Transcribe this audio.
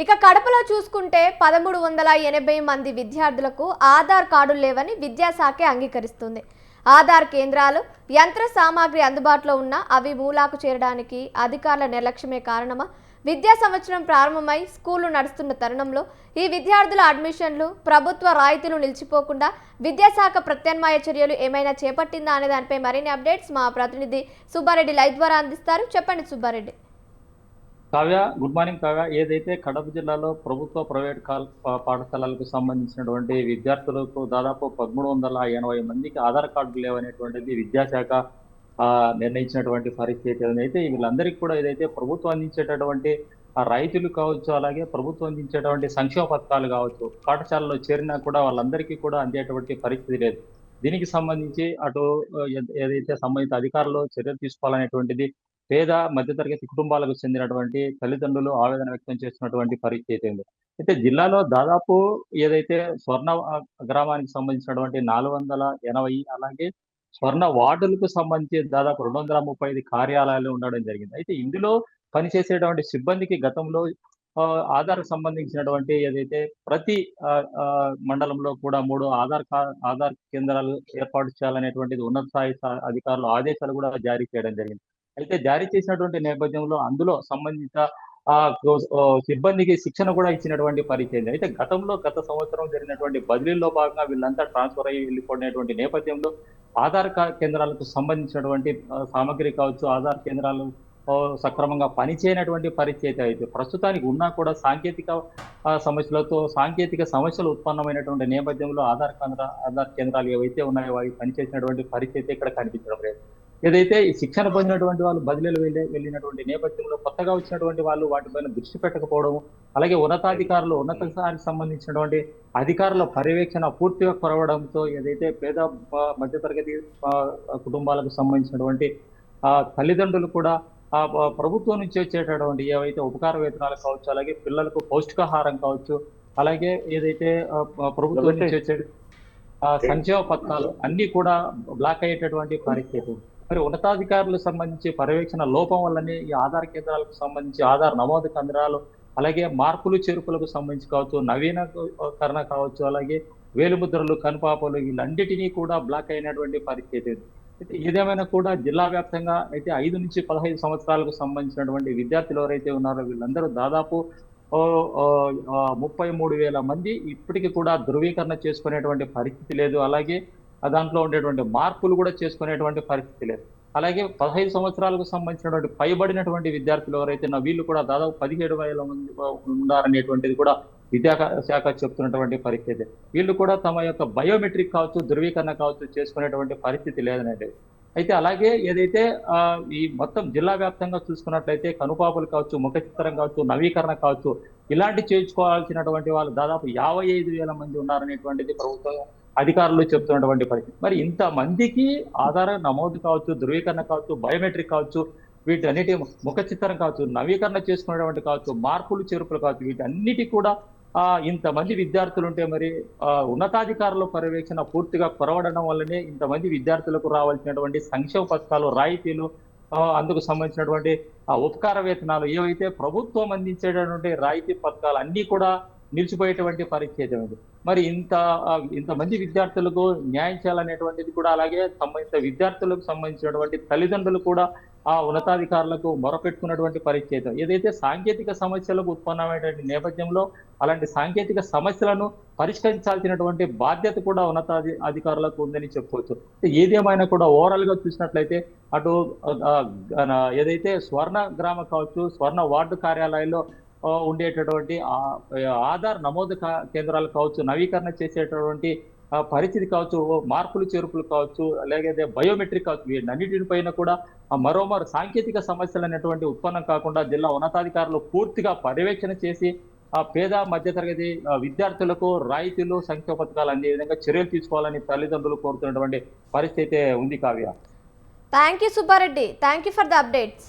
ఇక కడపలో చూసుకుంటే 1380 మంది విద్యార్థులకు ఆధార్ కార్డులు లేవని విద్యాశాఖ అంగీకరిస్తుంది. ఆధార్ కేంద్రాలు, యంత్ర సామాగ్రి అందుబాటులో ఉన్న అవి మూలాకు చేరడానికి అధికారుల నిర్లక్ష్యమే కారణమా? విద్యా సంవత్సరం ప్రారంభమై స్కూళ్లు నడుస్తున్న తరుణంలో ఈ విద్యార్థుల అడ్మిషన్లు, ప్రభుత్వ రాయితీలు నిలిచిపోకుండా విద్యాశాఖ ప్రత్యామ్నాయ చర్యలు ఏమైనా చేపట్టిందా అనే దానిపై మరిన్ని అప్డేట్స్ మా ప్రతినిధి సుబ్బారెడ్డి లైవ్ ద్వారా అందిస్తారు. చెప్పండి సుబ్బారెడ్డి. Kavya, good morning Kavya. ఏదైతే కడప జిల్లాలో ప్రభుత్వ ప్రైవేట్ పాఠశాలలకు సంబంధించినటువంటి విద్యార్థులకు దాదాపు 1380 మందికి ఆధార్ కార్డు లేవనేటువంటిది విద్యాశాఖ నిర్ణయించినటువంటి పరిస్థితి అయితే వీళ్ళందరికీ కూడా ఏదైతే ప్రభుత్వం అందించేటటువంటి రైతులు కావచ్చు, అలాగే ప్రభుత్వం అందించేటువంటి సంక్షేమ పథకాలు కావచ్చు, పాఠశాలలో చేరినా కూడా వాళ్ళందరికీ కూడా అందేటువంటి పరిస్థితి లేదు. దీనికి సంబంధించి అటు ఏదైతే సంబంధిత అధికారులు చర్యలు తీసుకోవాలనేటువంటిది పేద మధ్యతరగతి కుటుంబాలకు చెందినటువంటి తల్లిదండ్రులు ఆవేదన వ్యక్తం చేస్తున్నటువంటి పరిస్థితి ఉంది. అయితే జిల్లాలో దాదాపు ఏదైతే స్వర్ణ గ్రామానికి సంబంధించినటువంటి 480, అలాగే స్వర్ణ వార్డులకు సంబంధించి దాదాపు 235 కార్యాలయాలు ఉండడం జరిగింది. అయితే ఇందులో పనిచేసేటువంటి సిబ్బందికి గతంలో ఆధార్ సంబంధించినటువంటి ఏదైతే ప్రతి మండలంలో కూడా 3 ఆధార్ కేంద్రాలు ఏర్పాటు చేయాలనేటువంటిది ఉన్నత స్థాయి అధికారులు ఆదేశాలు కూడా జారీ చేయడం జరిగింది. అయితే జారీ చేసినటువంటి నేపథ్యంలో అందులో సంబంధిత సిబ్బందికి శిక్షణ కూడా ఇచ్చినటువంటి పరిస్థితి. అయితే గత సంవత్సరం జరిగినటువంటి బదిలీల్లో భాగంగా వీళ్ళంతా ట్రాన్స్ఫర్ అయ్యి వెళ్ళిపోయినటువంటి నేపథ్యంలో ఆధార్ కేంద్రాలకు సంబంధించినటువంటి సామగ్రి కావచ్చు, ఆధార్ కేంద్రాలు సక్రమంగా పనిచేయనటువంటి పరిస్థితి అయితే ప్రస్తుతానికి ఉన్నా కూడా సాంకేతిక సమస్యలు ఉత్పన్నమైనటువంటి నేపథ్యంలో ఆధార్ కేంద్రాలు ఏవైతే ఉన్నాయో అవి పనిచేసినటువంటి పరిస్థితి ఇక్కడ కనిపించడం లేదు. ఏదైతే ఈ శిక్షణ పొందినటువంటి వాళ్ళు బదిలీలు వెళ్ళినటువంటి నేపథ్యంలో కొత్తగా వచ్చినటువంటి వాళ్ళు వాటిపైన దృష్టి పెట్టకపోవడం, అలాగే ఉన్నత స్థాయికి సంబంధించినటువంటి అధికారుల పర్యవేక్షణ పూర్తిగా కొరవడంతో ఏదైతే పేద మధ్యతరగతి కుటుంబాలకు సంబంధించినటువంటి తల్లిదండ్రులు కూడా ప్రభుత్వం నుంచి వచ్చేటటువంటి ఏవైతే ఉపకార వేతనాలు కావచ్చు, అలాగే పిల్లలకు పౌష్టికాహారం కావచ్చు, అలాగే ఏదైతే ప్రభుత్వం నుంచి వచ్చే సంక్షేమ పథకాలు అన్ని కూడా బ్లాక్ అయ్యేటటువంటి పరిస్థితి. మరి ఉన్నతాధికారులకు సంబంధించి పర్యవేక్షణ లోపం వల్లనే ఈ ఆధార్ కేంద్రాలకు సంబంధించి ఆధార్ నమోదు కేంద్రాలు, అలాగే మార్పులు చేర్పులకు సంబంధించి కావచ్చు, నవీకరణ కావచ్చు, అలాగే వేలిముద్రలు, కనుపాపలు వీళ్ళన్నిటినీ కూడా బ్లాక్ అయినటువంటి పరిస్థితి. అయితే ఏదేమైనా కూడా జిల్లా వ్యాప్తంగా అయితే 5 నుంచి 15 సంవత్సరాలకు సంబంధించినటువంటి విద్యార్థులు ఎవరైతే ఉన్నారో వీళ్ళందరూ దాదాపు 33,000 మంది ఇప్పటికీ కూడా ధృవీకరణ చేసుకునేటువంటి పరిస్థితి లేదు. అలాగే దాంట్లో ఉండేటువంటి మార్పులు కూడా చేసుకునేటువంటి పరిస్థితి లేదు. అలాగే 15 సంవత్సరాలకు సంబంధించినటువంటి పైబడినటువంటి విద్యార్థులు ఎవరైతే వీళ్ళు కూడా దాదాపు 17,000 మంది ఉన్నారనేటువంటిది కూడా విద్యాశాఖ చెప్తున్నటువంటి పరిస్థితి. వీళ్ళు కూడా తమ యొక్క బయోమెట్రిక్ కావచ్చు, ధృవీకరణ కావచ్చు చేసుకునేటువంటి పరిస్థితి లేదనేది. అయితే అలాగే ఏదైతే ఈ మొత్తం జిల్లా వ్యాప్తంగా చూసుకున్నట్లయితే కనుపాపులు కావచ్చు, ముఖ చిత్రం కావచ్చు, నవీకరణ కావచ్చు, ఇలాంటి చేయించుకోవాల్సినటువంటి వాళ్ళు దాదాపు 55,000 మంది ఉన్నారనేటువంటిది ప్రభుత్వం అధికారులు చెప్తున్నటువంటి పరిస్థితి. మరి ఇంతమందికి ఆధార నమోదు కావచ్చు, ధృవీకరణ కావచ్చు, బయోమెట్రిక్ కావచ్చు, వీటన్నిటి ముఖ చిత్రం కావచ్చు, నవీకరణ చేసుకునేటువంటి కావచ్చు, మార్పులు చేర్పులు కావచ్చు, వీటన్నిటి కూడా ఇంతమంది విద్యార్థులు ఉంటే మరి ఉన్నతాధికారుల పర్యవేక్షణ పూర్తిగా కొరవడడం వల్లనే ఇంతమంది విద్యార్థులకు రావాల్సినటువంటి సంక్షేమ పథకాలు, రాయితీలు, అందుకు సంబంధించినటువంటి ఉపకార వేతనాలు ఏవైతే ప్రభుత్వం అందించేటటువంటి రాయితీ పథకాలు అన్నీ కూడా నిలిచిపోయేటువంటి పరిస్థితి ఉంది. మరి ఇంతమంది విద్యార్థులకు న్యాయం చేయాలనేటువంటిది కూడా, అలాగే సంబంధిత విద్యార్థులకు సంబంధించినటువంటి తల్లిదండ్రులు కూడా ఉన్నతాధికారులకు మొరపెట్టుకున్నటువంటి పరిస్థితి. ఏదైతే సాంకేతిక సమస్యలకు ఉత్పన్నమైనటువంటి నేపథ్యంలో అలాంటి సాంకేతిక సమస్యలను పరిష్కరించాల్సినటువంటి బాధ్యత కూడా అధికారులకు ఉందని చెప్పుకోవచ్చు. ఏదేమైనా కూడా ఓవరాల్ గా చూసినట్లయితే అటు ఏదైతే స్వర్ణ గ్రామ కావచ్చు, స్వర్ణ వార్డు కార్యాలయాల్లో ఉండేటటువంటి ఆధార్ నమోదు కేంద్రాలు కావచ్చు, నవీకరణ చేసేటటువంటి పరిస్థితి కావచ్చు, మార్పులు చేర్పులు కావచ్చు, అలాగే బయోమెట్రిక్ కావచ్చు, వీటన్నిటిపైన కూడా మరోమారు సాంకేతిక సమస్యలు అనేటువంటి ఉత్పన్నం కాకుండా జిల్లా ఉన్నతాధికారులు పూర్తిగా పర్యవేక్షణ చేసి పేద మధ్యతరగతి విద్యార్థులకు రాయితీలు, సంక్షేమ పథకాలు అందే విధంగా చర్యలు తీసుకోవాలని తల్లిదండ్రులు కోరుతున్నటువంటి పరిస్థితి ఉంది. Kavya, thank you Subba Reddy, thank you for the updates.